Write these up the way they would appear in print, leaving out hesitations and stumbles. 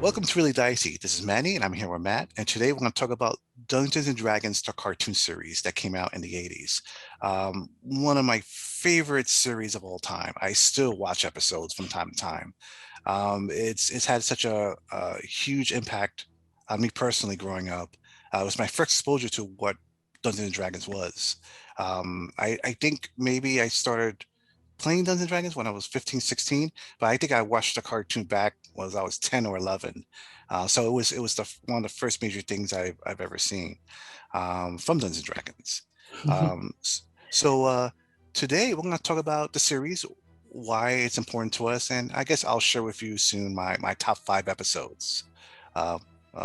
Welcome to Really Dicey. This is Manny, and I'm here with Matt. And today we're going to talk about Dungeons and Dragons, the cartoon series that came out in the 80s. One of my favorite series of all time. I still watch episodes from time to time. It's had such a huge impact on me personally growing up. It was my first exposure to what Dungeons and Dragons was. I think maybe I started playing Dungeons and Dragons when I was 15, 16, but I think I watched the cartoon back when I was 10 or 11. So it was one of the first major things I've ever seen from Dungeons and Dragons. Um, s- so today we're going to talk about the series, why it's important to us, and I guess I'll share with you soon my top 5 episodes. Uh,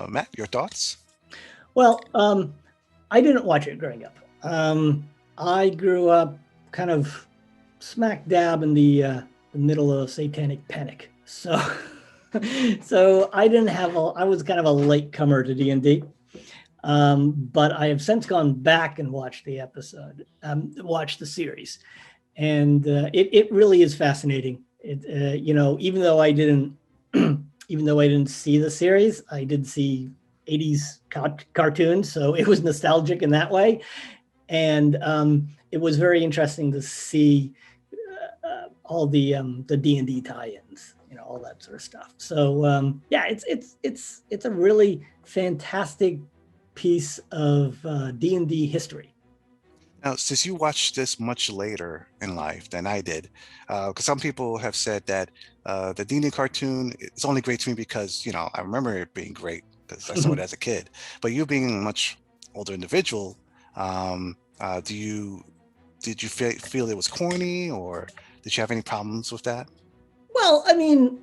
Matt, your thoughts? Well, I didn't watch it growing up. I grew up kind of smack dab in the middle of Satanic Panic, so so I didn't have a. I was kind of a late comer to D&D, but I have since gone back and watched the episode, watched the series, and it really is fascinating. Even though I didn't even though I didn't see the series, I did see 80s cartoons, so it was nostalgic in that way. And it was very interesting to see all the D&D tie-ins, all that sort of stuff. So yeah, it's a really fantastic piece of D&D history. Now, since you watched this much later in life than I did, because some people have said that the D&D cartoon is only great to me because, I remember it being great because I saw it as a kid. But you being a much older individual, um, did you feel it was corny, or did you have any problems with that? Well, I mean,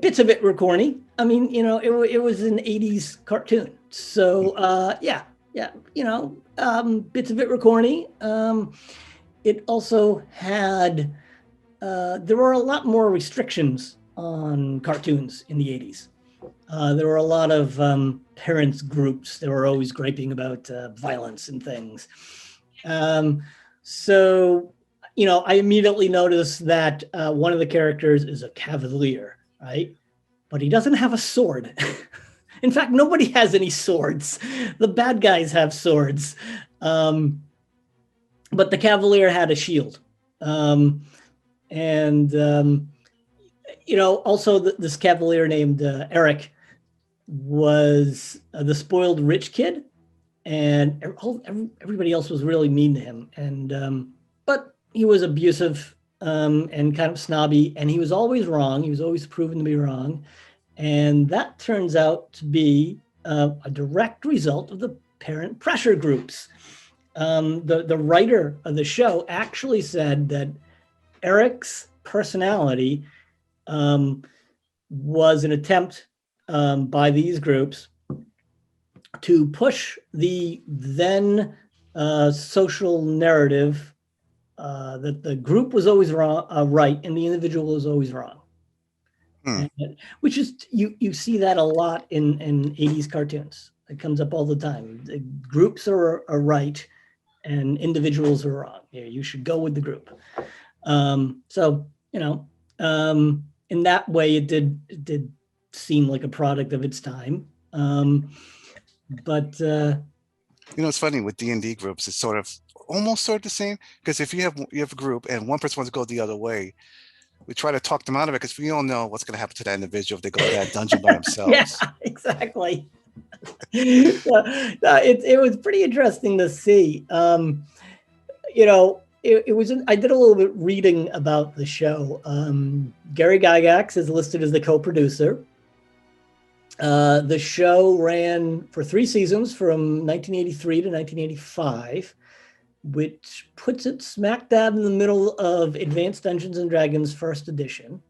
bits of it were corny. I mean, it was an 80s cartoon. So, yeah, bits of it were corny. It also had, there were a lot more restrictions on cartoons in the 80s. There were a lot of parents' groups that were always griping about violence and things. Um, so, I immediately noticed that one of the characters is a cavalier, right? But he doesn't have a sword. In fact, nobody has any swords. The bad guys have swords. Um, but the cavalier had a shield. And, also this cavalier named Eric was the spoiled rich kid, and everybody else was really mean to him. And but he was abusive and kind of snobby, and he was always wrong. He was always proven to be wrong, and that turns out to be a direct result of the parent pressure groups. The writer of the show actually said that Eric's personality um, was an attempt by these groups to push the then social narrative that the group was always wrong, right, and the individual was always wrong. Hmm. And, which is you see that a lot in 80s cartoons. It comes up all the time. The groups are right, and individuals are wrong. You should go with the group. So in that way, it did seem like a product of its time. But It's funny with D&D groups, it's sort of almost sort of the same because if you have a group and one person wants to go the other way, we try to talk them out of it because we don't know what's going to happen to that individual if they go to that dungeon by yeah, themselves. exactly. It was pretty interesting to see. It was. I did a little bit reading about the show. Gary Gygax is listed as the co-producer. The show ran for 3 seasons from 1983 to 1985, which puts it smack dab in the middle of Advanced Dungeons and Dragons First Edition.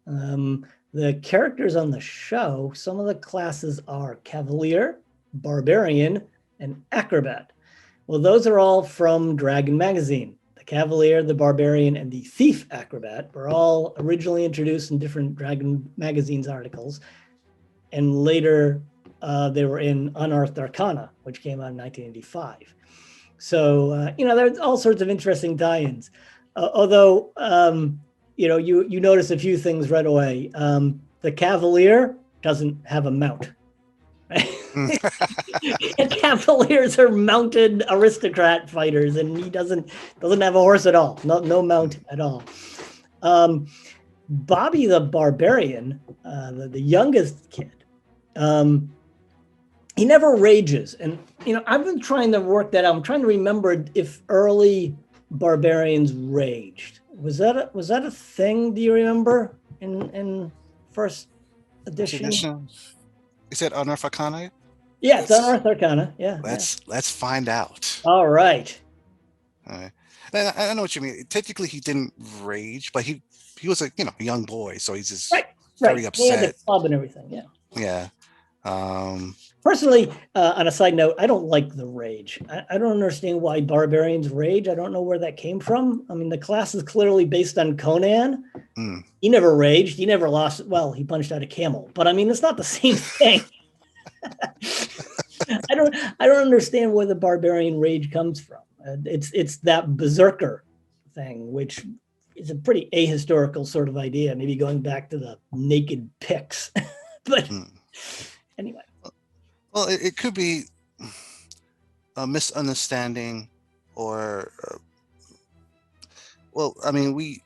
The characters on the show, some of the classes are Cavalier, Barbarian, and Acrobat. Well, those are all from Dragon Magazine. The Cavalier, the Barbarian, and the Thief Acrobat were all originally introduced in different Dragon Magazine's articles, and later they were in Unearthed Arcana, which came out in 1985. So, there's all sorts of interesting tie-ins. Although, you notice a few things right away. the Cavalier doesn't have a mount. Cavaliers are mounted aristocrat fighters, and he doesn't have a horse at all. No mount at all. Bobby the Barbarian, the youngest kid, he never rages, and I've been trying to work that out. I'm trying to remember if early barbarians raged. Was that a thing? Do you remember in first First edition? edition. Is it Unearth Arcana? Yeah, it's Let's Unearthed Arcana. Yeah. let's find out. All right. All right. And I know what you mean. Technically, he didn't rage, but he was a young boy, so he's just Right. very They had the upset. club and everything. Yeah. Yeah. Um, Personally, on a side note, I don't like the rage. I don't understand why barbarians rage. I don't know where that came from. I mean, the class is clearly based on Conan. mm. He never raged. He never lost. Well, he punched out a camel, but I mean, it's not the same thing. I don't understand where the barbarian rage comes from. It's that berserker thing, which is a pretty ahistorical sort of idea, maybe going back to the naked Picts. But anyway. Well, it could be a misunderstanding, or well, I mean, we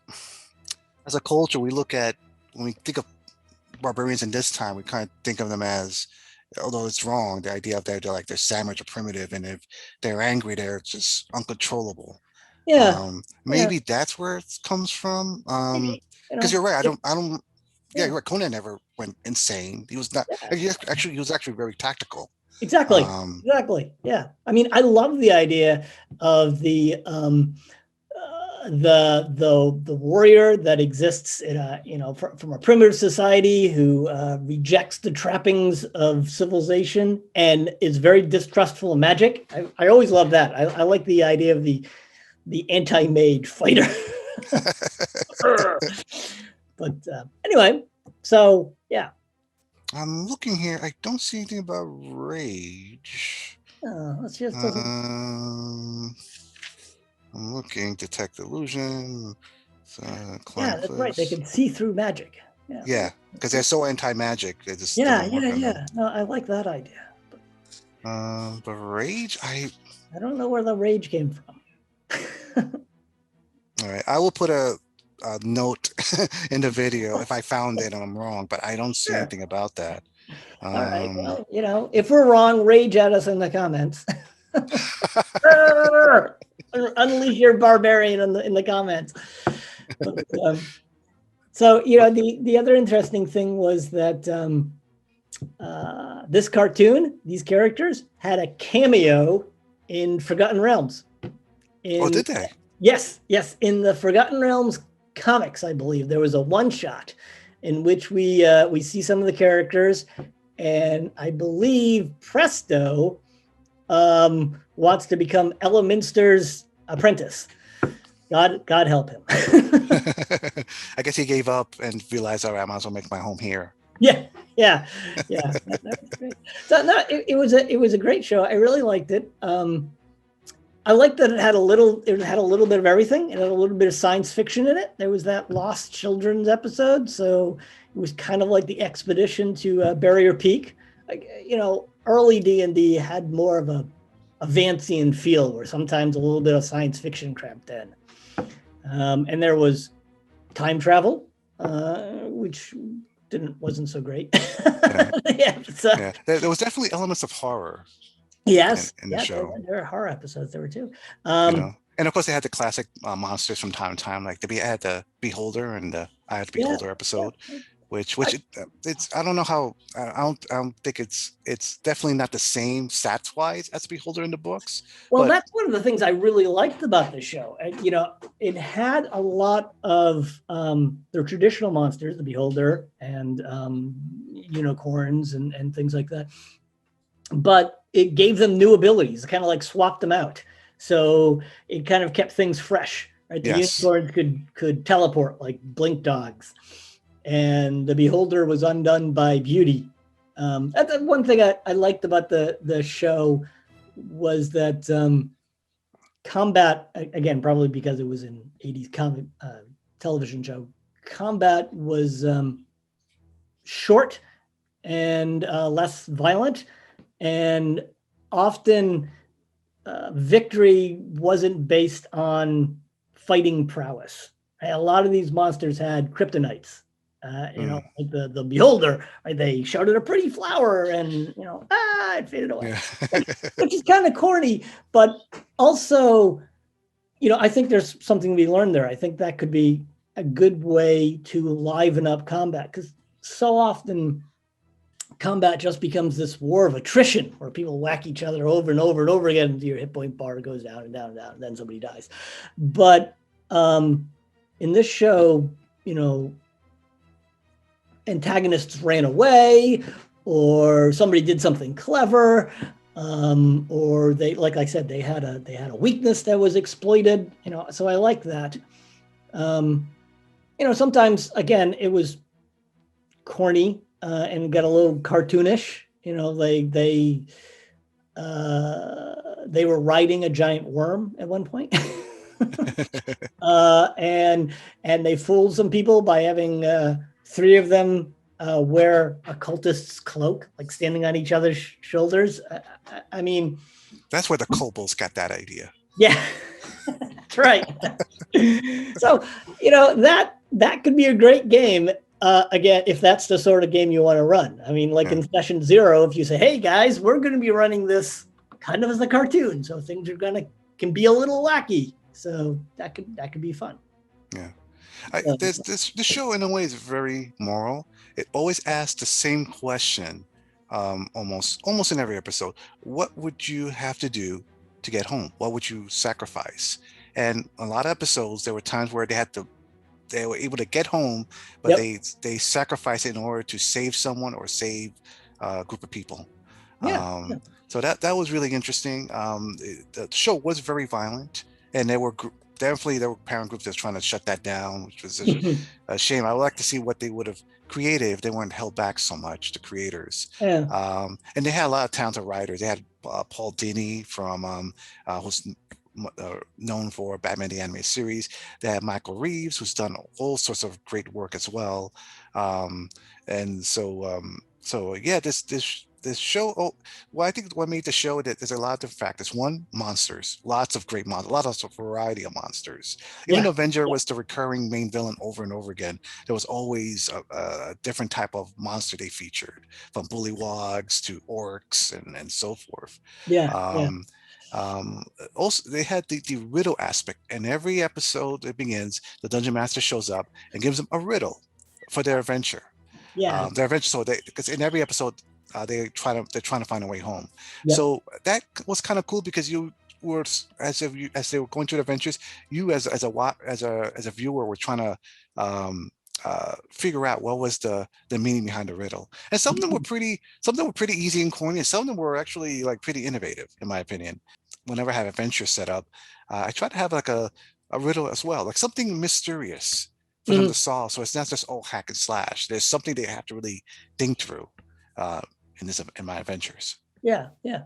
as a culture, we look at when we think of barbarians in this time, we kind of think of them as, although it's wrong, the idea of they're savage or primitive, and if they're angry, they're just uncontrollable. Yeah. Maybe that's where it comes from. Maybe, Because you're right. I don't. Yeah, yeah, you're right. Conan never went insane. He was not. yeah. He was actually very tactical. Exactly. Um, Exactly. Yeah. I mean, I love the idea of the warrior that exists in from a primitive society who rejects the trappings of civilization and is very distrustful of magic. I always love that. I like the idea of the anti-mage fighter. But anyway, so yeah. I'm looking here. I don't see anything about rage. Let's just I'm looking. Detect illusion. yeah, that's right. They can see through magic. Yeah. Yeah, because they're so anti-magic. It just Yeah, doesn't work on them. No, I like that idea. But rage, I don't know where the rage came from. All right, I will put a note in the video if I found it and I'm wrong, but I don't see anything about that. All right. Well, if we're wrong, rage at us in the comments. Unleash your barbarian in the comments. But, so the other interesting thing was that this cartoon, these characters had a cameo in Forgotten Realms. Oh, did they? Yes. In the Forgotten Realms comics, I believe there was a one-shot in which we see some of the characters, and I believe Presto wants to become Ella Minster's apprentice. God help him. I guess he gave up and realized, all right, I might as well make my home here. Yeah. That's great. So no, it was a great show. I really liked it. I liked that it had a little bit of everything. It had a little bit of science fiction in it. There was that Lost Children's episode, so it was kind of like the expedition to Barrier Peak. Early D&D had more of a Vancian feel, where sometimes a little bit of science fiction crept in. And there was time travel, which wasn't so great. Yeah. There was definitely elements of horror. Yes, in the show. There are horror episodes there too. And of course they had the classic monsters from time to time, like I had the Beholder and the I Had the Beholder episode, which it's I don't know how I don't think it's definitely not the same stats wise as Beholder in the books. Well, that's one of the things I really liked about the show. It had a lot of the traditional monsters, the Beholder and unicorns and things like that, but it gave them new abilities, kind of like swapped them out. So it kind of kept things fresh, right? The unicorns could teleport like blink dogs, and the Beholder was undone by beauty. That's one thing I liked about the show was that combat, again, probably because it was an 80s television show, combat was short and less violent, and often victory wasn't based on fighting prowess. A lot of these monsters had kryptonites. Mm, Like the beholder, right? They shouted a pretty flower, and it faded away, yeah. which is kind of corny, but also, I think there's something to be learned there. I think that could be a good way to liven up combat, because so often combat just becomes this war of attrition where people whack each other over and over and over again until your hit point bar goes down and down and down, and then somebody dies. But in this show, you know, antagonists ran away, or somebody did something clever, or they, like I said, they had a weakness that was exploited. So I like that. Sometimes again it was corny and got a little cartoonish. They were riding a giant worm at one point. And they fooled some people by having three of them wear a cultist's cloak, like standing on each other's shoulders. I mean, That's where the kobolds got that idea. yeah, that's right. So that could be a great game. Again, if that's the sort of game you want to run. I mean, like Yeah. in session 0, if you say, "Hey guys, we're going to be running this kind of as a cartoon, so things can be a little wacky." So that could be fun. Yeah. This show in a way is very moral. It always asks the same question, almost in every episode. What would you have to do to get home? What would you sacrifice? And a lot of episodes, there were times where they were able to get home, but Yep. they sacrificed it in order to save someone or save a group of people. Yeah. Um, so that was really interesting. The show was very violent, and definitely there were parent groups that's trying to shut that down, which was a shame. I would like to see what they would have created if they weren't held back so much, the creators. Yeah. And they had a lot of talented writers. They had Paul Dini from who's known for Batman the Animated Series. They had Michael Reeves, who's done all sorts of great work as well. And so yeah, this show. Oh, well, I think what made the show that there's a lot of different factors. One, monsters, lots of great monsters, a lot of variety of monsters. Even Yeah. though Avenger was the recurring main villain over and over again, there was always a different type of monster they featured, from bullywogs to orcs and so forth. Yeah. Yeah. Um, also, they had the riddle aspect, and every episode that begins, the dungeon master shows up and gives them a riddle for their adventure. Yeah. So because in every episode they're trying to find a way home. Yep. So that was kind of cool because you were as they were going through the adventures, you as a viewer were trying to figure out what was the meaning behind the riddle. And some of them were pretty easy and corny, and some of them were actually like pretty innovative, in my opinion. Whenever I have adventures set up, I try to have like a riddle as well, like something mysterious for them Mhm. to solve. So it's not just all hack and slash. There's something they have to really think through uh, in my adventures. Yeah. Yeah.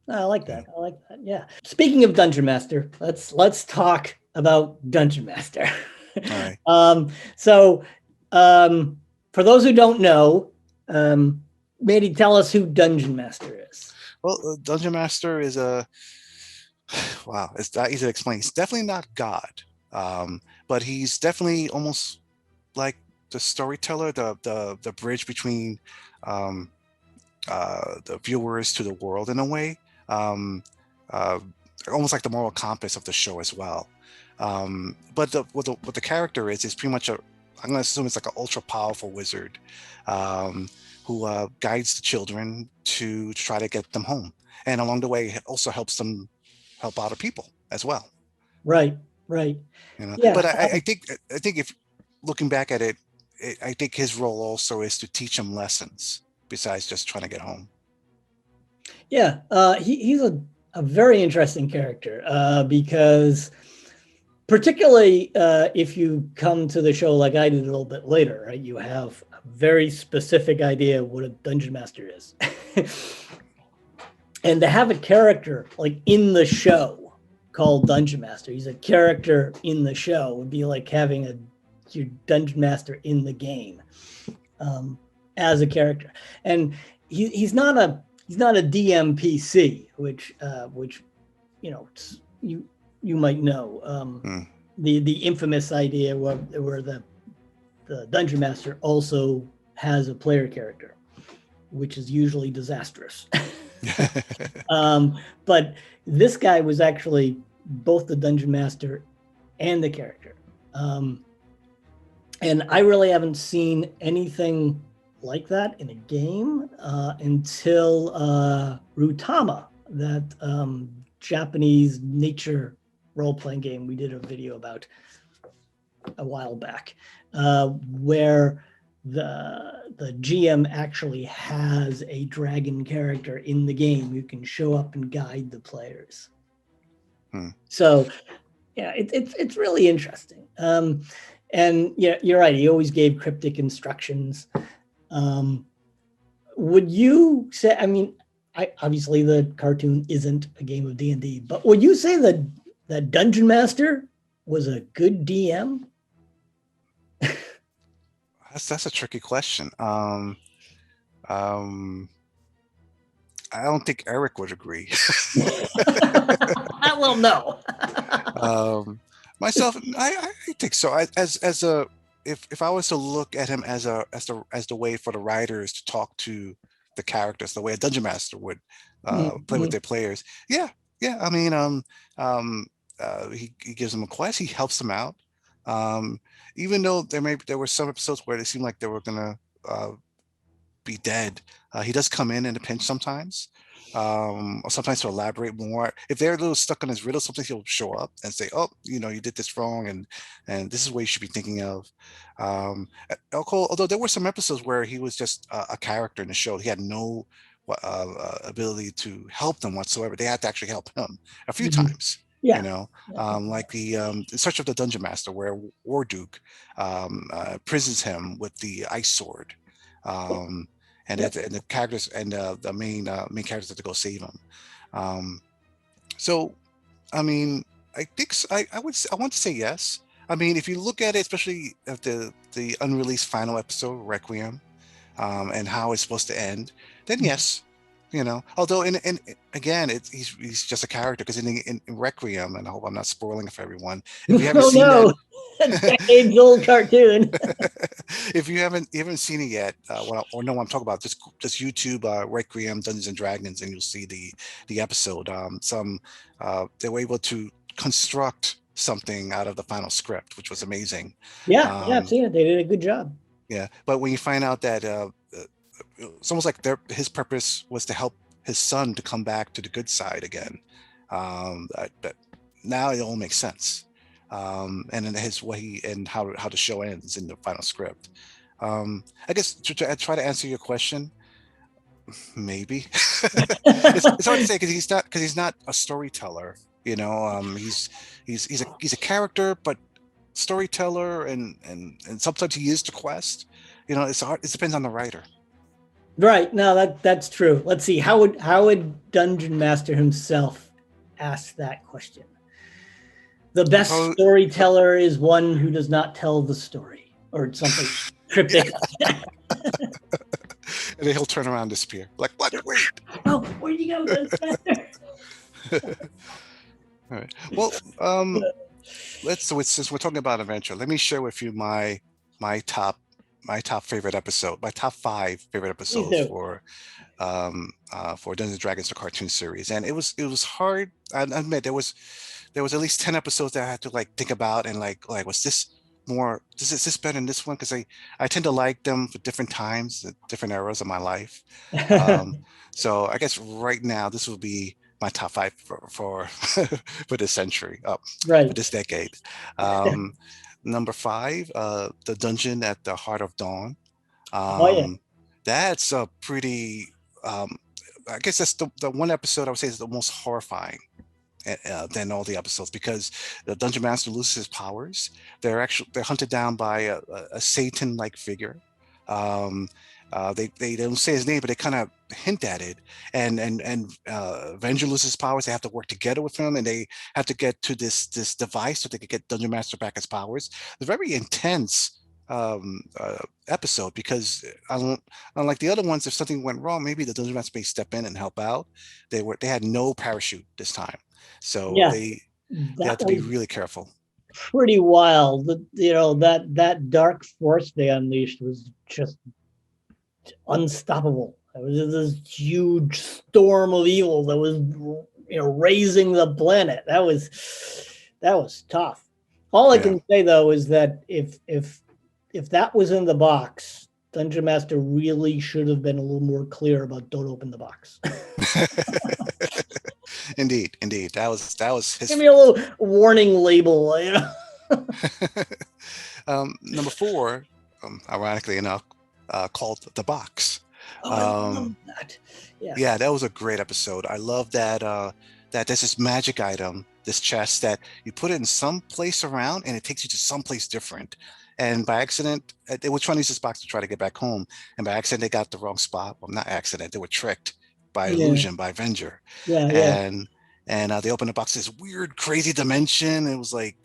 I like Yeah. that. I like that. Yeah. Speaking of Dungeon Master, let's talk about Dungeon Master. All right. So, for those who don't know, Manny, tell us who Dungeon Master is. Well, Dungeon Master is a wow. It's not easy to explain. He's definitely not God, but he's definitely almost like the storyteller, the bridge between um, the viewers to the world in a way. Um, uh, Almost like the moral compass of the show as well. But what the character is pretty much I'm going to assume it's like an ultra powerful wizard um, who guides the children to try to get them home, and along the way also helps them help other people as well. Right. Right. You know, Yeah. but I think if looking back at it, I think his role also is to teach them lessons besides just trying to get home. Yeah. He's a very interesting character because particularly if you come to the show like I did a little bit later, right? You have a very specific idea of what a dungeon master is. And to have a character like in the show called Dungeon Master, he's a character in the show, would be like having your dungeon master in the game. as a character, and he's not a DMPC, which you know you you might know Hmm. the infamous idea where the dungeon master also has a player character, which is usually disastrous. But this guy was actually both the dungeon master and the character. Um, and I really haven't seen anything like that in a game until Rutama, that Japanese nature role playing game we did a video about a while back, where the GM actually has a dragon character in the game. You can show up and guide the players. Hmm. So yeah, it's really interesting. And yeah, you're right. He always gave cryptic instructions. Um, would you say? I mean, obviously the cartoon isn't a game of D&D, but would you say that Dungeon Master was a good DM? That's a tricky question. Um, I don't think Eric would agree. Well, no. Um, myself, I think so. As a if I was to look at him as the way for the writers to talk to the characters, the way a dungeon master would play with Mhm. their players, yeah, yeah. I mean, um, he gives them a quest, he helps them out. Um, Even though there were some episodes where it seemed like they were gonna uh, be dead. He does come in a pinch sometimes, or sometimes to elaborate more. If they're a little stuck on his riddle, sometimes he'll show up and say, "Oh, you did this wrong, and this is what you should be thinking of." Although there were some episodes where he was just a character in the show, he had no ability to help them whatsoever. They had to actually help him a few Mhm. times. You Yeah. know, like the Search of the Dungeon Master, where Warduke prisons him with the ice sword. Um, Yep. and the characters and the main characters have to go save him. Um, so I mean, I want to say yes. I mean, if you look at it, especially at the unreleased final episode, Requiem, and how it's supposed to end, then yes. Although in again, he's just a character because in Requiem, and I hope I'm not spoiling it for everyone. If you haven't Oh seen that, no, decades old cartoon. if you haven't seen it yet, or know what I'm talking about, just YouTube Requiem Dungeons and Dragons, and you'll see the episode. They were able to construct something out of the final script, which was amazing. Yeah, yeah, I've Um, seen it. They did a good job. yeah, but when you find out that it's almost like his purpose was to help his son to come back to the good side again. That now it all makes sense. And then his way and how the show ends in the final script. I guess to try to answer your question, maybe it's hard to say because he's not a storyteller. He's a character, but storyteller, and sometimes he is the quest. It's hard. It depends on the writer. Right. No, that's true. Let's see. How would Dungeon Master himself ask that question? The He best probably storyteller is one who does not tell the story, or something yeah, cryptic. and then he'll turn around and disappear. Like what? Wait. Oh, where'd you go, Dungeon Master? All right. Well, since we're talking about adventure, let me share with you my top my top favorite episode, my top five favorite Please episodes do. for Dungeons and Dragons the cartoon series. And it was hard. I admit there was at least 10 episodes that I had to like think about and like was this better than this one? Because I tend to like them for different times, at different eras of my life. Um, so I guess right now this will be my top five for for this century, for Right. this decade. Um, Number five, the dungeon at the Heart of Dawn. Oh yeah. Um, that's a pretty. Um, I guess that's the one episode I would say is the most horrifying than all the episodes because the dungeon master loses his powers. They're hunted down by a Satan-like figure. Um, they don't say his name, but they kind of hint at it. And Avenger loses his powers. They have to work together with him, and they have to get to this device so they can get Dungeon Master back his powers. It's very intense episode because I don't, unlike the other ones, if something went wrong, maybe the Dungeon Master may step in and help out. They had no parachute this time, so Yeah, they that had to be was really careful. pretty wild. That dark force they unleashed was just unstoppable. It was this huge storm of evil that was raising the planet. That was tough. All I Yeah. can say though is that if that was in the box, Dungeon Master really should have been a little more clear about don't open the box. Indeed, indeed. That was Give his. me a little warning label, Number four, ironically enough, called The Box. Oh, I love Um, that. Yeah. yeah, that was a great episode. I love that that there's this magic item, this chest that you put it in some place around and it takes you to someplace different. And by accident, they were trying to use this box to try to get back home. And by accident, they got the wrong spot. Well, not accident, they were tricked by Yeah. illusion, by Avenger. Yeah. Yeah. And they opened the box, this weird, crazy dimension. It was like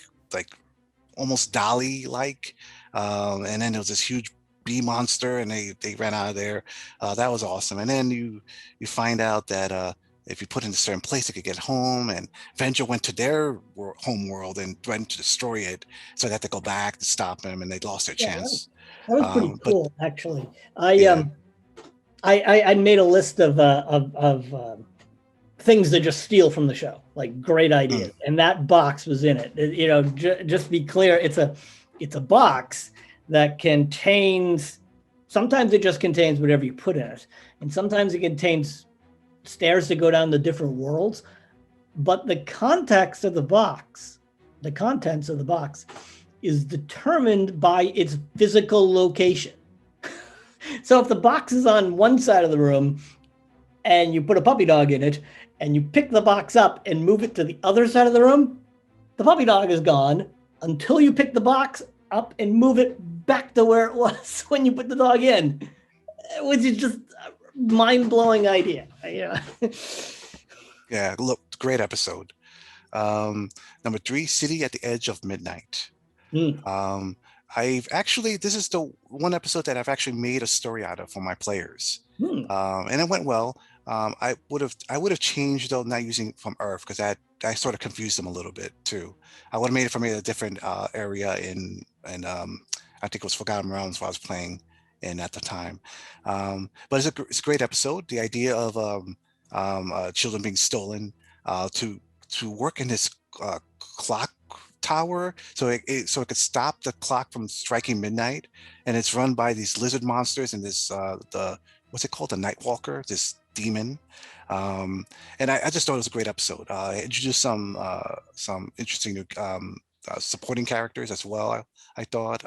almost Dolly like. And then there was this huge bee monster, and they ran out of there. That was awesome. And then you find out that if you put it in a certain place, it could get home. And Venture went to their home world and went to destroy it, so they had to go back to stop him, and they lost their Yeah. chance. That was pretty But cool, actually. I yeah, I made a list of things to just steal from the show, like great mm, ideas, and that box was in it. Just to be clear, it's a box that contains. Sometimes it just contains whatever you put in it, and sometimes it contains stairs to go down the different worlds. But the context of the box, the contents of the box, is determined by its physical location. So if the box is on one side of the room and you put a puppy dog in it and you pick the box up and move it to the other side of the room, the puppy dog is gone until you pick the box up and move it back to where it was when you put the dog in, which is just a mind-blowing idea. Yeah. yeah. Look, great episode. Um, Number three, City at the Edge of Midnight. Mm. Um, this is the one episode that I've actually made a story out of for my players. Mm. And it went well. I would have changed though, not using from Earth, because that I sort of confused them a little bit too. I would have made it from a different area in I think it was Forgotten Realms, what I was playing in at the time. But it's a great episode. The idea of children being stolen to work in this clock tower, so so it could stop the clock from striking midnight, and it's run by these lizard monsters and this the what's it called, the Night Walker, this demon. um and I just thought it was a great episode. It introduced some interesting new supporting characters as well. I thought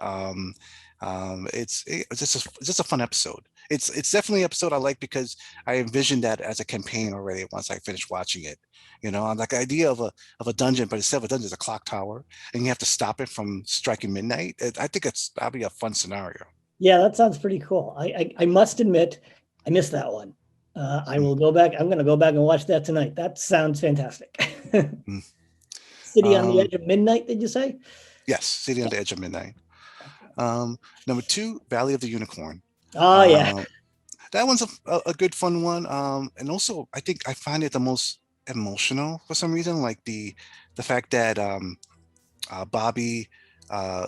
it's just a fun episode. It's definitely an episode I like because I envisioned that as a campaign already once I finished watching it. I'm like the idea of a dungeon, but instead of a dungeon, it's a clock tower, and you have to stop it from striking midnight. I think that'll be a fun scenario. Yeah, that sounds pretty cool. I must admit, I missed that one. I Mm, will go back. I'm going to go back and watch that tonight. That sounds fantastic. mm. City on the Um, Edge of Midnight, did you say? yes, City on the Edge of Midnight. Um, Number two, Valley of the Unicorn. Oh, yeah. Um, that one's a good fun one. And also I think I find it the most emotional for some reason, like the fact that Bobby uh,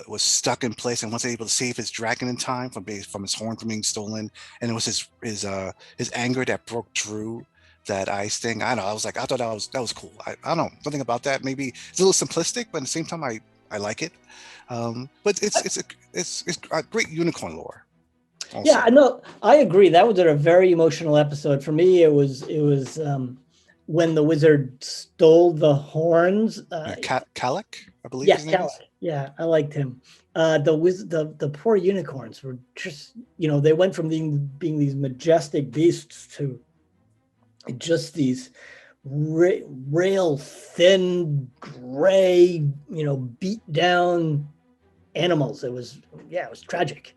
was stuck in place and wasn't able to save his dragon in time from his horn from being stolen, and it was his anger that broke through that ice thing. I don't know. I thought that was cool. I don't know, something about that. Maybe it's a little simplistic, but at the same time, I like it. But it's a great unicorn lore Yeah, also. I know. I agree. That was a very emotional episode for me. It was when the wizard stole the horns. Yeah, Kalek, I believe Yeah, his name is. Khaled. Yeah, I liked him. The poor unicorns were just they went from being these majestic beasts to just these rail thin gray beat down animals. It was tragic.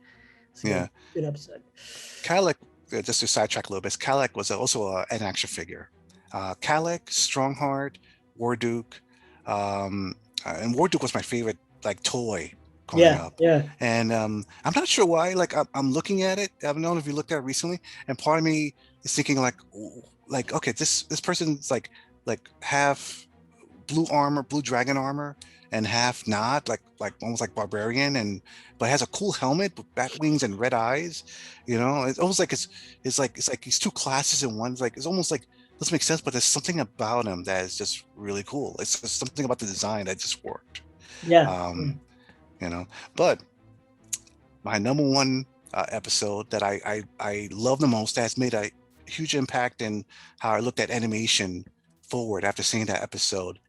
It's a Yeah, good episode. Kalek. Just to sidetrack a little bit, Kalek was also an action figure. Kalek, Strongheart, Warduke, and Warduke was my favorite like toy growing Yeah, up. yeah, And I'm not sure why. Like I'm looking at it. I don't know if you looked at it recently, and part of me is thinking like, ooh, like okay, this person's like half blue armor, blue dragon armor, and half not, like almost like barbarian, and but has a cool helmet with bat wings and red eyes. You know, it's almost like it's like these two classes in one. It's like it's almost like doesn't make sense, but there's something about him that is just really cool. It's just something about the design that just worked. yeah. Um, you know, but my number one episode that I love the most that has made a huge impact in how I looked at animation forward after seeing that episode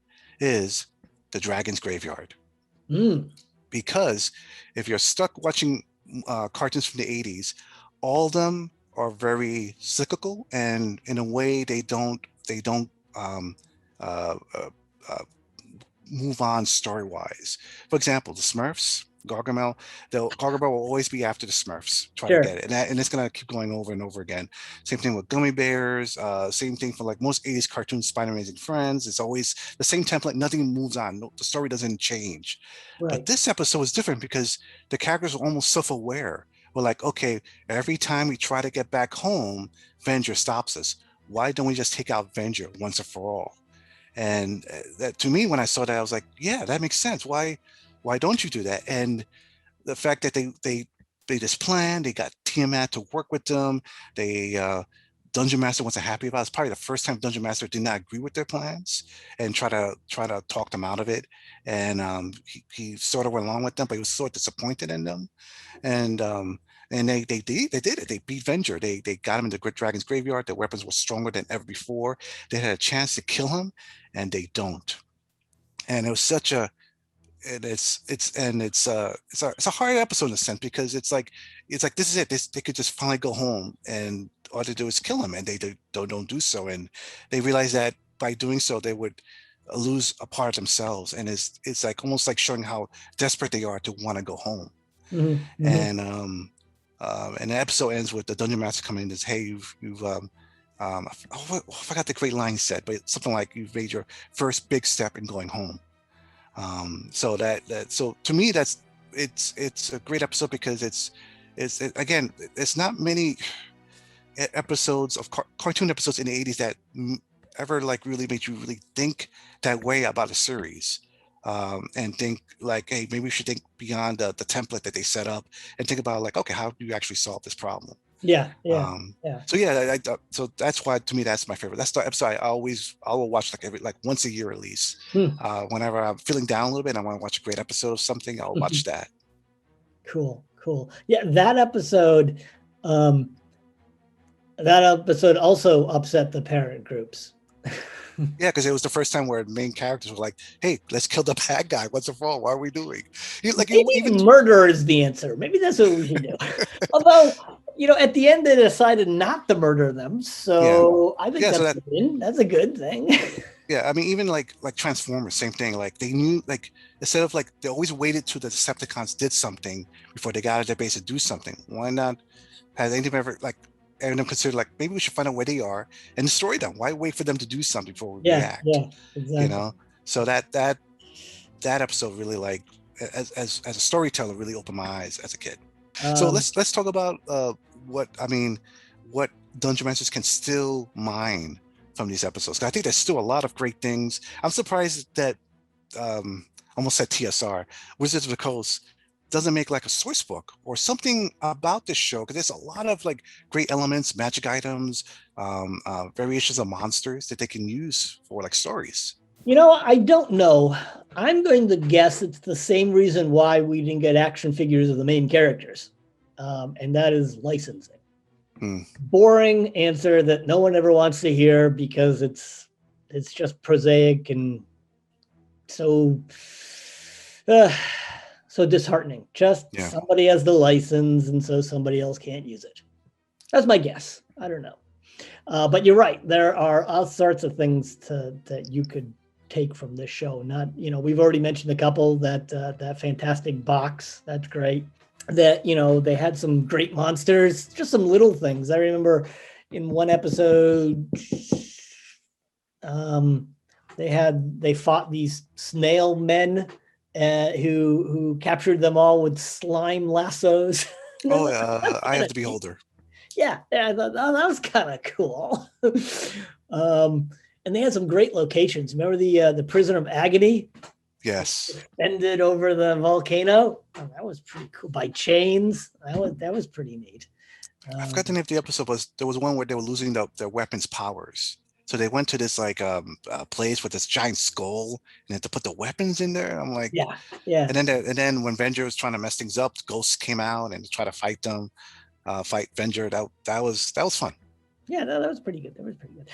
is the Dragon's Graveyard. Mm, Because if you're stuck watching cartoons from the 80s, all of them are very cyclical, and in a way they don't um, uh, uh, uh, move on story wise. For example, the Smurfs, Gargamel, Gargamel will always be after the Smurfs, try to sure. get it, and it's gonna keep going over and over again. Same thing with Gummy Bears. Same thing for like most 80s cartoons, Spider Amazing Friends. It's always the same template. Nothing moves on. No, the story doesn't change. But Right. this episode is different because the characters are almost self-aware. We're like, okay, every time we try to get back home, Venger stops us. Why don't we just take out Venger once and for all? And that to me, when I saw that, I was like, yeah, that makes sense. Why don't you do that? And the fact that they just planned, they got Tiamat to work with them. They Dungeon Master wasn't happy about it. It's probably the first time Dungeon Master did not agree with their plans and try to talk them out of it. And he sort of went along with them, but he was sort of disappointed in them. And they did it. They beat Venger. They got him in the Great Dragon's graveyard. Their weapons were stronger than ever before. They had a chance to kill him, and they don't. And it was such a and it's a hard episode in a sense because it's like this is it. They could just finally go home, and all they do is kill him, and they don't do so, and they realize that by doing so they would lose a part of themselves, and it's like almost like showing how desperate they are to want to go home. Hmm, hmm. And and the episode ends with the dungeon master coming in and says, hey, you've I forgot the great line he said, but something like you've made your first big step in going home. So to me, it's a great episode because again, it's not many episodes of cartoon episodes in the 80s that ever like really made you really think that way about a series. And think like, hey, maybe we should think beyond the template that they set up and think about like, okay, how do you actually solve this problem? Yeah, yeah, Um, yeah. so yeah, so that's why to me that's my favorite. That's the episode I will watch like every like once a year at least. Hmm. Whenever I'm feeling down a little bit and I want to watch a great episode of something, I'll watch that. Cool, cool. Yeah, um, that episode also upset the parent groups. Yeah, because it was the first time where the main characters were like, "Hey, let's kill the bad guy. What's it for? What are we doing?" Maybe Even murder is the answer. Maybe that's what we should do. Although, at the end they decided not to murder them, yeah, so I think yeah. So that's that a win. That's a good thing. yeah, I mean, even like Transformers, same thing. Like they knew like instead of like they always waited till the Decepticons did something before they got out of their base to do something. Why not? Has anyone ever like and them considered like maybe we should find out where they are and destroy them? Why wait for them to do something before we Yeah, react? yeah, You exactly. know? So that episode really like as a storyteller really opened my eyes as a kid. So Um, let's talk about what I mean, what Dungeon Masters can still mine from these episodes. 'Cause I think there's still a lot of great things. I'm surprised that almost said TSR, Wizards of the Coast doesn't make like a source book or something about this show because there's a lot of like great elements, magic items, variations of monsters that they can use for like stories. I don't know. I'm going to guess it's the same reason why we didn't get action figures of the main characters, and that is licensing. Hmm. Boring answer that no one ever wants to hear because it's just prosaic and so uh, so disheartening. Just Yeah. somebody has the license, and so somebody else can't use it. That's my guess. I don't know. But you're right. There are all sorts of things that you could take from this show. Not, we've already mentioned a couple that fantastic box. That's great. That they had some great monsters. Just some little things. I remember in one episode, um, they fought these snail men who captured them all with slime lassos. Oh, That's I kind have of the neat. Beholder. Yeah, yeah, I thought, oh, that was kind of cool. um, and they had some great locations. Remember the prison of agony Yes. extended over the volcano? Oh, that was pretty cool. By chains, that was pretty neat. I forgot the name of the episode, was there was one where they were losing their weapons powers. So they went to this like place with this giant skull and they had to put the weapons in there. I'm like, Yeah, yeah, and then when Venger was trying to mess things up, ghosts came out and try to fight them, fight Venger. That was fun. yeah. That was pretty good. That was pretty good.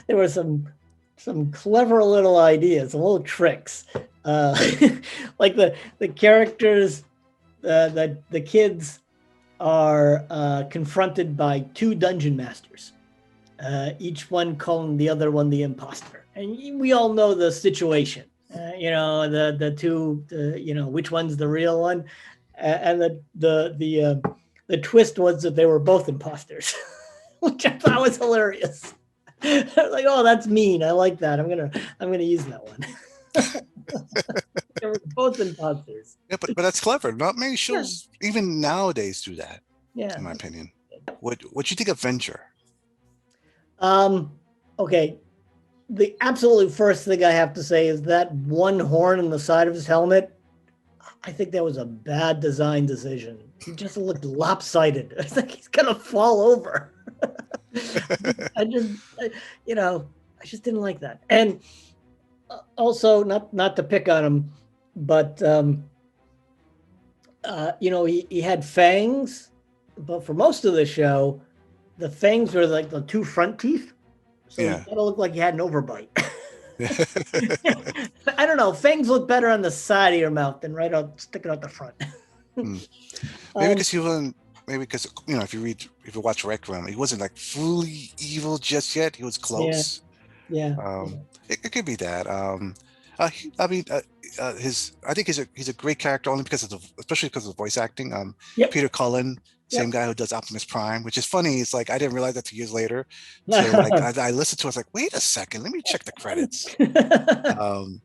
There were some clever little ideas, some little tricks, uh, like the characters, the kids are confronted by two dungeon masters, each one calling the other one the imposter. And we all know the situation. The two, which one's the real one, and the twist was that they were both imposters, which I thought was hilarious. Like, oh, that's mean. I like that. I'm gonna use that one. They were both imposters. Yeah, but that's clever. Not many Yeah, shows even nowadays do that, yeah. in my opinion. What you think of Venger? Um, okay, the absolute first thing I have to say is that one horn on the side of his helmet. I think that was a bad design decision. He just looked lopsided. It's like he's gonna fall over. I just, I just didn't like that. And also, not to pick on him, but he had fangs, but for most of the show, the fangs were like the two front teeth, so he Yeah. kind of looked like he had an overbite. I don't know. Fangs look better on the side of your mouth than right out sticking out the front. Hmm. Maybe um, because he wasn't. Maybe because if you watch Requiem, he wasn't like fully evil just yet. He was yeah, close. yeah, yeah, It could be that. I mean, I think he's a great character only because of especially because of the voice acting. yep, Peter Cullen, same yep. guy who does Optimus Prime, which is funny. It's like I didn't realize that 2 years later. Till like I listened to it, I was like, wait a second, let me check the credits. Um,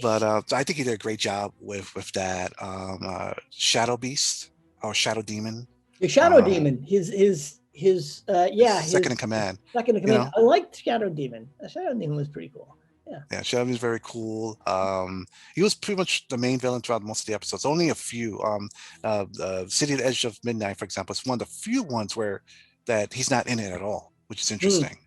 but so I think he did a great job with that. Shadow Beast or Shadow Demon, The Shadow um, Demon, his his yeah, second in his command. second in You command. know, I liked Shadow Demon. The Shadow Demon was pretty cool. Yeah. yeah, Shelby is very cool. He was pretty much the main villain throughout most of the episodes. Only a few. City at the Edge of Midnight, for example, is one of the few ones where that he's not in it at all, which is Hmm. interesting.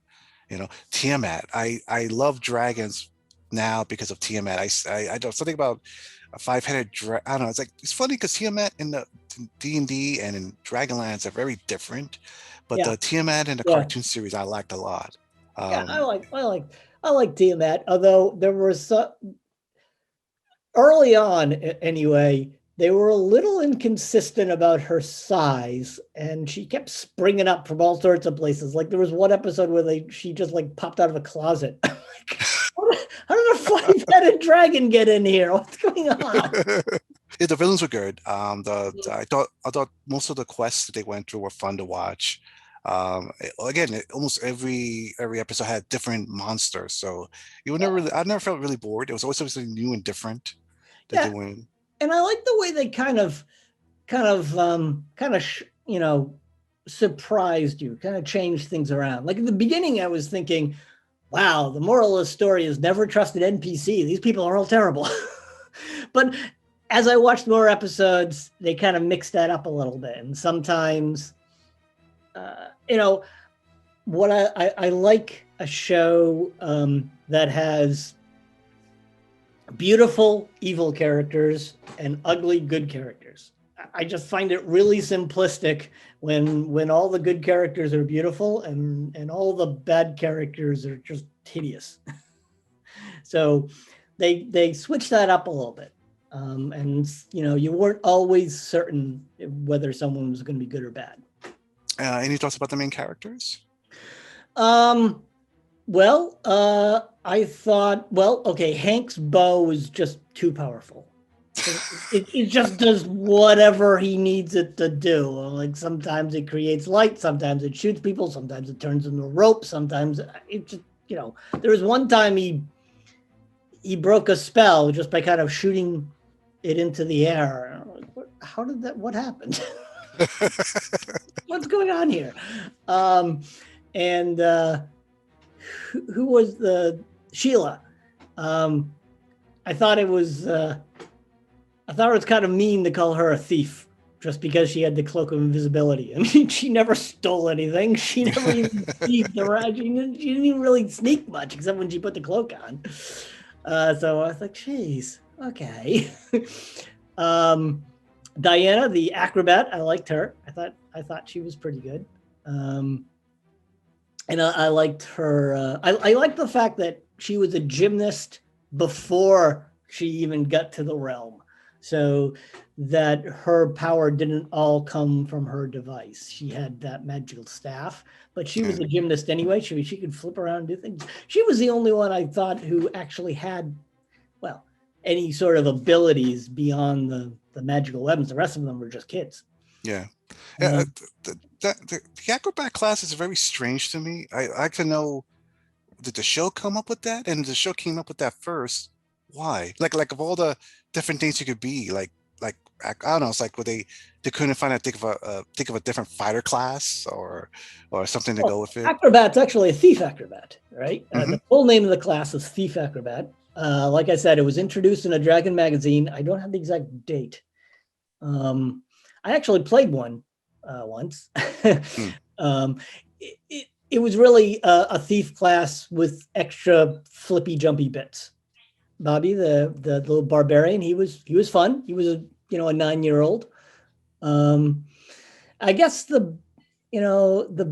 You know, Tiamat. I love dragons now because of Tiamat. I don't something about a five-headed I don't know. It's funny because Tiamat in the D&D and in Dragonlance are very different, but Yeah. the Tiamat in the Yeah. cartoon series I liked a lot. Yeah. I Um, like I like I like Tiamat. Although there was early on anyway, they were a little inconsistent about her size, and she kept springing up from all sorts of places. Like there was one episode where she just like popped out of a closet. How did a five-headed dragon get in here? What's going on? Yeah, the villains were good. I thought most of the quests that they went through were fun to watch. Again, almost every episode had different monsters, so you were never Yeah, really, I never felt really bored. It was always something new and different that they yeah, were in. and I like the way they kind of surprised you, kind of changed things around. Like in the beginning, I was thinking, wow, the moral of the story is never trust an NPC. These people are all terrible. But as I watched more episodes, they kind of mixed that up a little bit. And sometimes, uh, you know, what I like a show that has beautiful evil characters and ugly good characters. I just find it really simplistic when all the good characters are beautiful and all the bad characters are just hideous. So they switch that up a little bit. And you weren't always certain whether someone was going to be good or bad. Any thoughts about the main characters? Um, well, I thought, well, okay, Hank's bow is just too powerful. It just does whatever he needs it to do. Like sometimes it creates light, sometimes it shoots people, sometimes it turns into a rope, sometimes it just, there was one time he broke a spell just by kind of shooting it into the air. And I'm like, how did that? What happened? What's going on here? Um, and who was the Sheila? Um, I thought it was I thought it was kind of mean to call her a thief just because she had the cloak of invisibility. I mean, she never stole anything. She never even thieved around. She didn't even really sneak much except when she put the cloak on. So I was like, "Geez, okay." um, Diana, the acrobat, I liked her. I thought she was pretty good. Um, and I liked her. I liked the fact that she was a gymnast before she even got to the realm, so that her power didn't all come from her device. She had that magical staff, but she Yeah, was a gymnast anyway. She could flip around and do things. She was the only one I thought who actually had, well, any sort of abilities beyond the magical weapons. The rest of them were just kids. yeah. Yeah, Um, the acrobat class is very strange to me. I like to know, did the show come up with that? And the show came up with that first. Why? Like of all the different things you could be, I don't know. It's like would they couldn't find a think of a different fighter class or something to Well, go with it. acrobat's actually a thief acrobat, right? Hmm. The full name of the class is thief acrobat. Like I said, it was introduced in a Dragon magazine. I don't have the exact date. Um, I actually played one once. Hmm. um, it was really a thief class with extra flippy, jumpy bits. Bobby, the little barbarian, he was fun. He was a 9-year old. Um, I guess the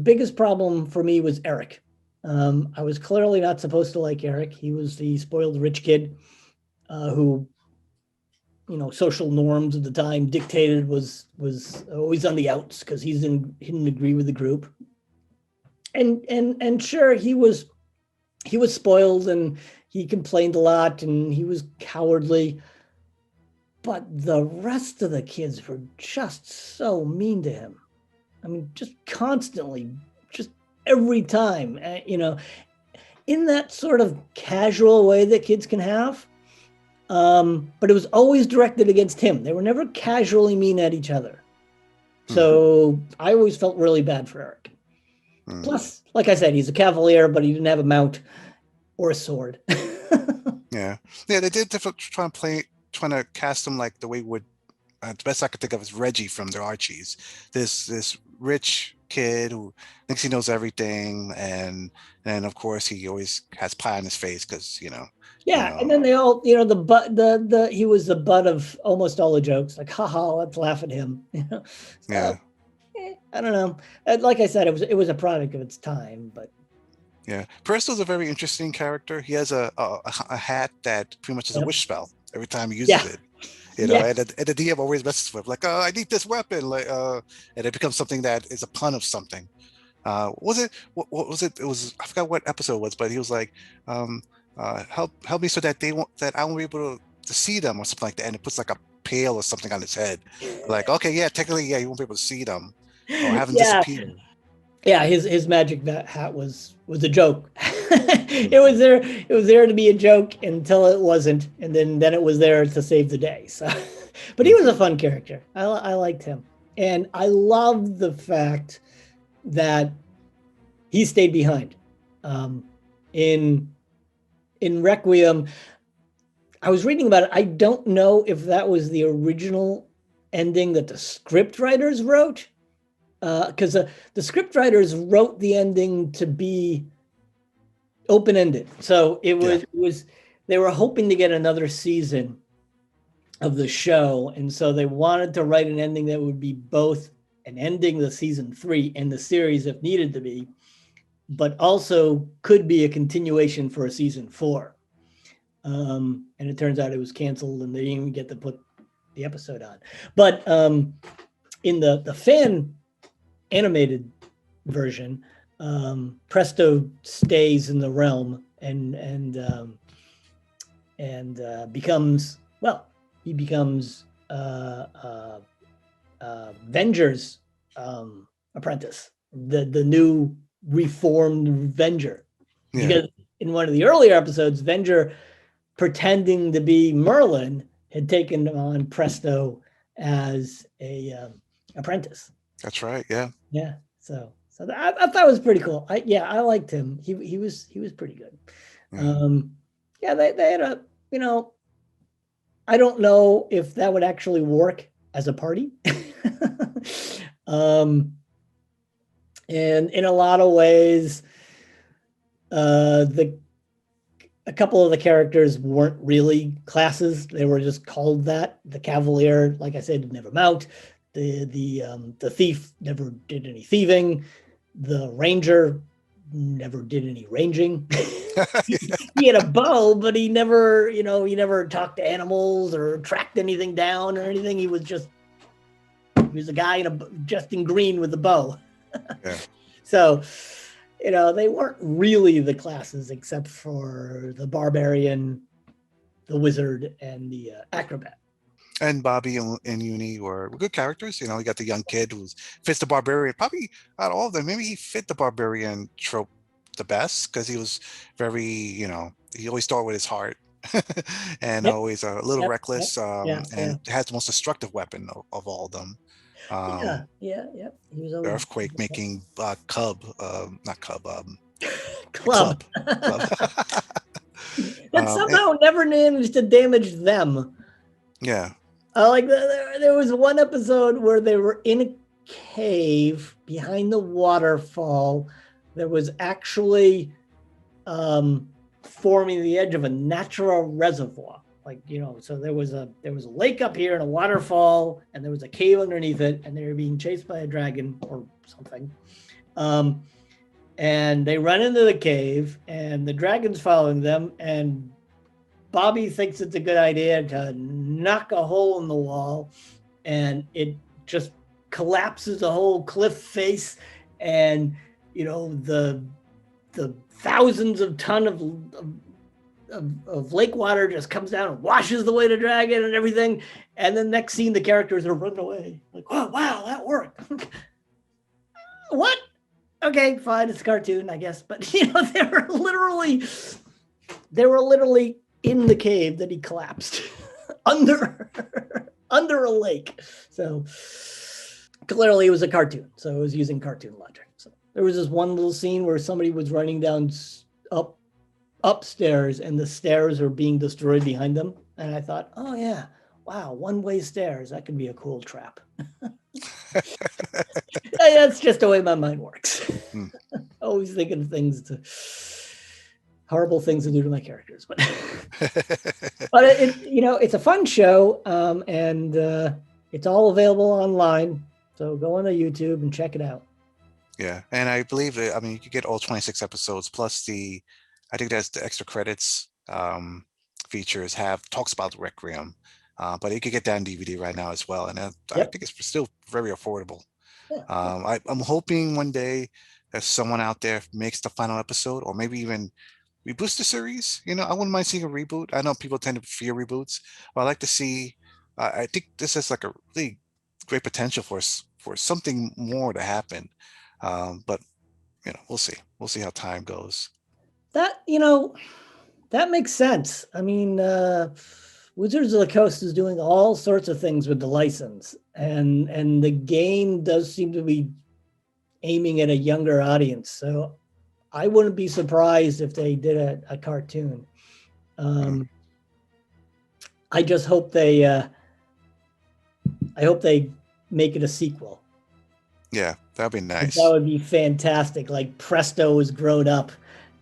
biggest problem for me was Eric. I was clearly not supposed to like Eric. He was the spoiled rich kid who, social norms of the time dictated was always on the outs because he didn't agree with the group. And sure, he was spoiled and he complained a lot and he was cowardly, but the rest of the kids were just so mean to him. I mean, just constantly, just every time, in that sort of casual way that kids can have. But it was always directed against him. They were never casually mean at each other. Hmm. So I always felt really bad for Eric. Hmm. Plus, like I said, he's a cavalier, but he didn't have a mount or a sword. Yeah, yeah. They did trying to cast him like the way would the best I could think of is Reggie from the Archies. This rich kid who thinks he knows everything, and of course he always has pie on his face because you Yeah, and know, then they all, the butt, the he was the butt of almost all the jokes. Like, haha, let's laugh at him. So yeah, I don't know. Like I said, it was a product of its time, but yeah. Presto's a very interesting character. He has a hat that pretty much is a yep. wish spell every time he uses Yeah, it. yeah, And the DM always messes with like, oh, I need this weapon, and it becomes something that is a pun of something. Was it what was it? It was I forgot what episode it was, but he was like, um, help me so that they won't that I won't be able to see them or something like that, and it puts like a pail or something on his head. Like, okay, yeah, technically, yeah, you won't be able to see them or have them yeah, disappear. yeah. His magic hat was a joke. Mm. It was there to be a joke until it wasn't, and then it was there to save the day. So, but he Mm. was a fun character. I liked him, and I loved the fact that he stayed behind. Um, in in Requiem, I was reading about it. I don't know if that was the original ending that the script writers wrote, because the script writers wrote the ending to be open ended. So it Yeah, was it was they were hoping to get another season of the show, and so they wanted to write an ending that would be both an ending the season 3 and the series if needed to be, but also could be a continuation for a season 4. And it turns out it was canceled and they didn't even get to put the episode on. But in the fan animated version, Presto stays in the realm and becomes, well, he becomes Venger's apprentice, the new reformed Venger. yeah, Because in one of the earlier episodes, Venger pretending to be Merlin had taken on Presto as a apprentice. That's right. Yeah. Yeah, I thought it was pretty cool. I liked him. He was pretty good. Yeah. Um, yeah, they had a you know I don't know if that would actually work as a party. um, and in a lot of ways, the a couple of the characters weren't really classes; they were just called that. The Cavalier, like I said, never mount. The thief never did any thieving. The Ranger never did any ranging. He had a bow, but he never talked to animals or tracked anything down or anything. He was a guy just in green with a bow. Yeah. So, they weren't really the classes except for the barbarian, the wizard, and the acrobat. And Bobby and Uni were good characters. You got the young kid who fits the barbarian. Probably out of all of them, maybe he fit the barbarian trope the best because he was very, he always started with his heart and Yep, always a little yep, yep, reckless, yeah, yeah, and has the most destructive weapon of all of them. yeah, Um, yeah, yeah. He was always Earthquake making cub, not cub, the club club, club. that And, somehow never managed to damage them. yeah. Like there was one episode where they were in a cave behind the waterfall. There was actually forming the edge of a natural reservoir. So there was a lake up here and a waterfall, and there was a cave underneath it, and they were being chased by a dragon or something. And they run into the cave, and the dragon's following them, and Bobby thinks it's a good idea to knock a hole in the wall, and it just collapses the whole cliff face, and the thousands of ton of lake water just comes down and washes away the dragon and everything. And then next scene, the characters are running away. Like, oh wow, that worked. What? Okay, fine, it's a cartoon, I guess. But they were literally in the cave that he collapsed under under a lake. So clearly it was a cartoon. So it was using cartoon logic. So there was this one little scene where somebody was running down upstairs, and the stairs are being destroyed behind them. And I thought, oh yeah, wow, one-way stairs. That could be a cool trap. That's just the way my mind works. Always thinking of horrible things to do to my characters, but it's a fun show, and it's all available online. So go on to YouTube and check it out. Yeah, and I believe that, I mean, you could get all 26 episodes plus I think that's the extra credits features talks about Requiem, but you could get that on DVD right now as well, and I Yep. think it's still very affordable. Yeah. I'm hoping one day that someone out there makes the final episode, or maybe even reboots the series. I wouldn't mind seeing a reboot. I know people tend to fear reboots, but I like to see. I think this is like a really great potential for something more to happen. But we'll see. We'll see how time goes. That that makes sense. I mean, Wizards of the Coast is doing all sorts of things with the license, and the game does seem to be aiming at a younger audience. So I wouldn't be surprised if they did a cartoon. I just hope I hope they make it a sequel. Yeah, that'd be nice. That would be fantastic. Like Presto is grown up,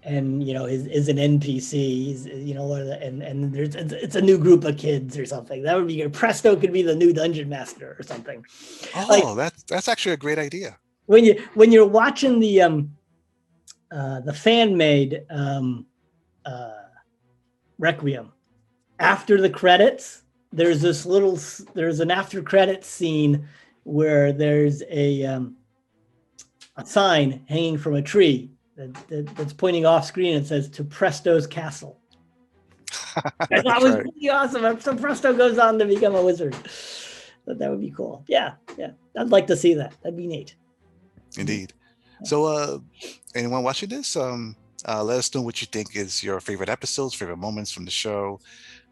and is an NPC. He's, and it's a new group of kids or something. That would be good. Presto could be the new dungeon master or something. Oh, that's actually a great idea. When you're watching the fan made Requiem, after the credits, there's an after credits scene where there's a sign hanging from a tree that's pointing off screen and says "To Presto's Castle." I thought was really awesome. So Presto goes on to become a wizard. That would be cool. Yeah, I'd like to see that. That'd be neat. Indeed. So, anyone watching this, let us know what you think is your favorite episodes, favorite moments from the show.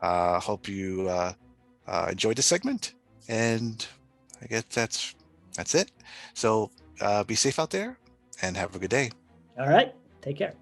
Hope you enjoyed the segment, and I guess that's it. So be safe out there and have a good day. All right. Take care.